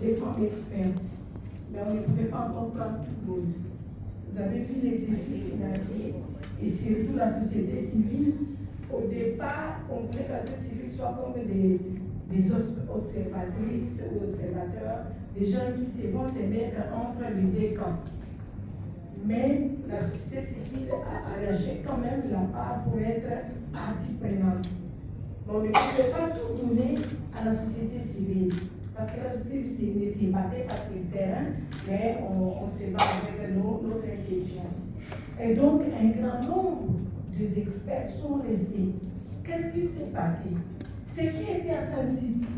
des femmes expertes, mais on ne pouvait pas encore prendre tout le monde. Vous avez vu les défis financiers et surtout la société civile. Au départ, on voulait que la société civile soit comme des observatrices ou observateurs, des gens qui vont se mettre entre les deux camps. Mais la société civile a arraché quand même la part pour être partie prenante. Mais on ne pouvait pas tout donner à la société civile. Parce que la société civile ne se battait pas sur le terrain, mais on se bat avec notre intelligence. Et donc, un grand nombre des experts sont restés. Qu'est-ce qui s'est passé? Ceux qui étaient à Sun City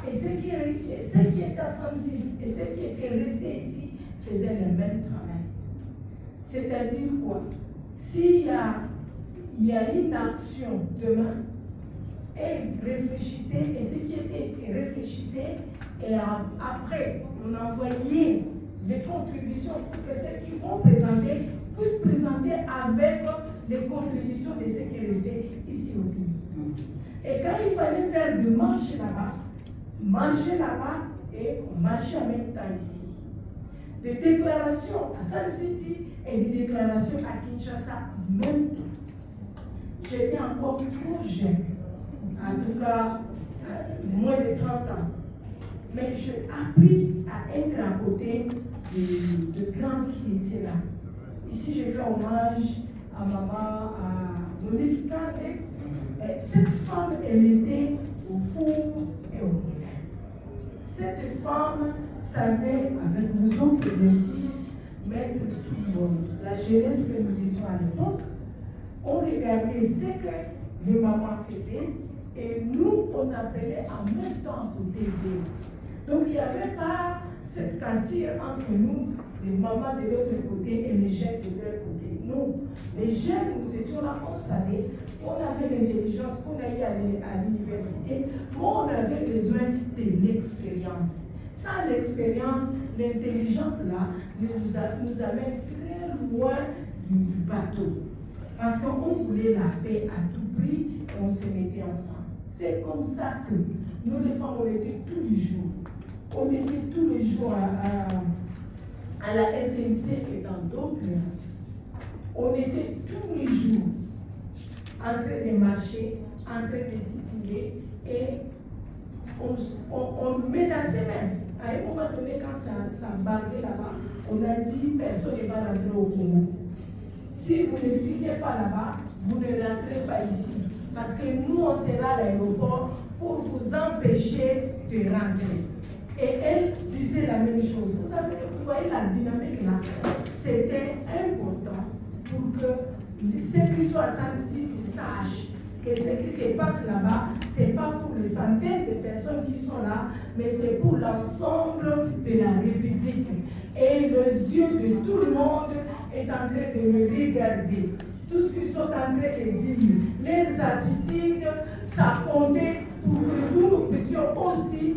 et ceux qui étaient à Sun City et ceux qui étaient restés ici faisaient le même travail. C'est-à-dire quoi? S'il y a une action demain, et réfléchissez, et ceux qui étaient ici réfléchissaient, et après, on envoyait des contributions pour que ceux qui vont présenter puissent présenter avec les contributions de ceux qui restaient ici au pays. Et quand il fallait faire de marcher là-bas, et on marchait en même temps ici. Des déclarations à Sun City et des déclarations à Kinshasa en même temps. J'étais encore trop jeune, en tout cas moins de 30 ans. Mais j'ai appris à être à côté de grandes qui étaient là. Ici, je fais hommage à maman, à Monique Kandé. Cette femme, elle était au four et au moulin. Cette femme savait, avec nous autres ici, mettre tout le monde. La jeunesse que nous étions à l'époque, on regardait ce que les mamans faisaient et nous, on appelait en même temps à côté d'eux. Donc il n'y avait pas cette cassure entre nous, les mamans de l'autre côté et les jeunes de leur côté. Non, les jeunes, nous étions là, on savait, on avait l'intelligence qu'on a eu à l'université, mais on avait besoin de l'expérience. Sans l'expérience, l'intelligence là nous amène très loin du bateau. Parce qu'on voulait la paix à tout prix et on se mettait ensemble. C'est comme ça que nous les femmes, on était tous les jours. On était tous les jours à la RTNC et dans d'autres radios. On était tous les jours en train de marcher, en train de s'étirer et on menaçait même. À un moment donné, quand ça embarquait là-bas, on a dit personne ne va rentrer au Congo. Si vous ne signez pas là-bas, vous ne rentrez pas ici. Parce que nous, on sera à l'aéroport pour vous empêcher de rentrer. Et elle disait la même chose. Vous voyez la dynamique là. C'était important pour que ceux qui sont à Sun City sachent que ce qui se passe là-bas, ce n'est pas pour les centaines de personnes qui sont là, mais c'est pour l'ensemble de la République. Et les yeux de tout le monde est en train de me regarder. Tout ce qu'ils sont en train de dire, leurs attitudes, ça comptait pour que nous puissions aussi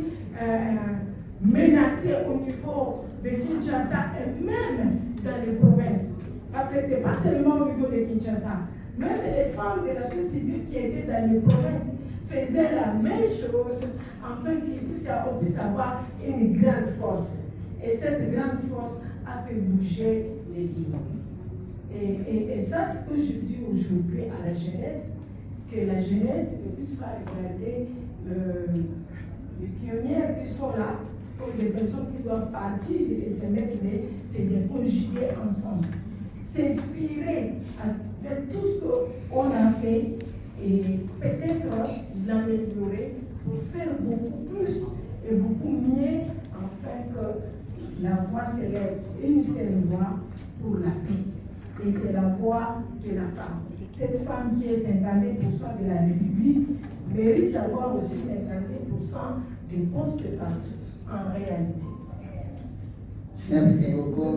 menacer au niveau de Kinshasa et même dans les provinces. Parce que ce n'était pas seulement au niveau de Kinshasa. Même les femmes de la société civile qui étaient dans les provinces faisaient la même chose afin qu'ils puissent avoir une grande force. Et cette grande force a fait bouger les lignes. Et ça, c'est ce que je dis aujourd'hui à la jeunesse, que la jeunesse ne puisse pas regarder les pionnières qui sont là, comme des personnes qui doivent partir et se mettre, mais c'est de conjuguer ensemble. S'inspirer avec tout ce qu'on a fait et peut-être l'améliorer pour faire beaucoup plus et beaucoup mieux afin que la voix s'élève, une seule voix pour la paix. Et c'est la voix de la femme. Cette femme qui est 52% de la République mérite d'avoir aussi 52% des postes partout, en réalité. Merci beaucoup.